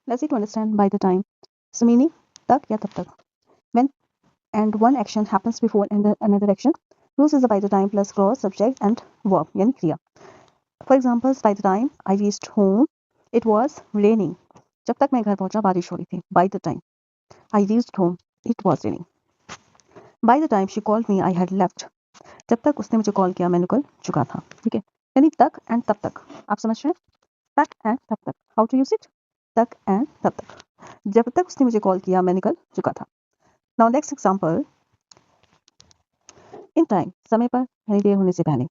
Let's see to understand by the time. So meaning tak या तब तक. When and one action happens before another action. Rules is the by the time plus clause, subject and verb यानी क्रिया. For example, by the time I reached home, it was raining. जब तक मैं घर पहुंचा बारिश हो रही थी. By the time I reached home, it was raining. By the time she called me, I had left. जब तक उसने मुझे कॉल किया मैं निकल चुका था. ठीक है, यानी तक एंड तब तक. आप समझ रहे हैं? तक एंड तब तक. How to use it? तक एंड तब तक. जब तक उसने मुझे कॉल किया मैं निकल चुका था. Now next example. In time, समय पर यानी देर होने से पहले.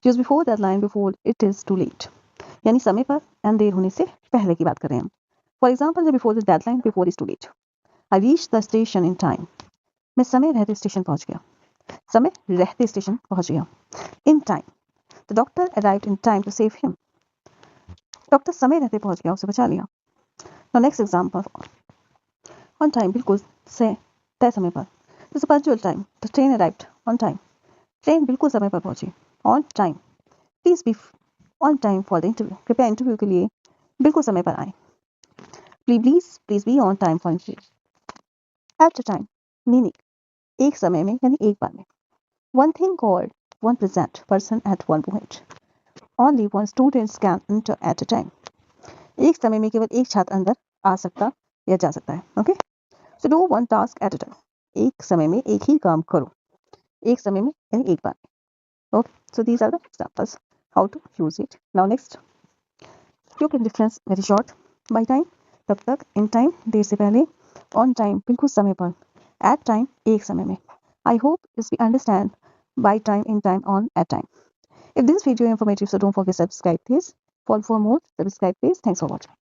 Use before that line before it is too late. यानी समय पर एंड देर होने से पहले की बात कर रहे हैं हम. For example, before the deadline before is too late. I reach the station in time. मैं समय रहते स्टेशन पहुंच गया. समय रहते स्टेशन पहुंच गया. In time, the doctor arrived in time to save him. Doctor समय रहते पहुंच गया, उसे बचा लिया. Now next example. On time, बिल्कुल से तय समय पर. This punctual time. The train arrived on time. Train बिल्कुल समय पर पहुंची. On time. Please be on time for the interview. कृपया इंटरव्यू के लिए बिल्कुल समय पर आए. Please be on time for interview. At a time, meaning एक समय में यानी एक बार में. One thing called one present person at one point. Only one students can enter at a time. एक समय में केवल एक छात्र अंदर आ सकता या जा सकता है. Okay, so do one task at a time. एक समय में एक ही काम करो. एक समय में यानी एक बार में. Okay, so these are the examples how to use it. Now next, क्यों can difference very short. Bye time तब तक. इन टाइम देर से पहले. ऑन टाइम बिल्कुल समय पर. एट टाइम एक समय में. I hope this we understand by time, in time, on, at time. If this video is informative, so don't forget to subscribe please. For more, subscribe please. Thanks for watching.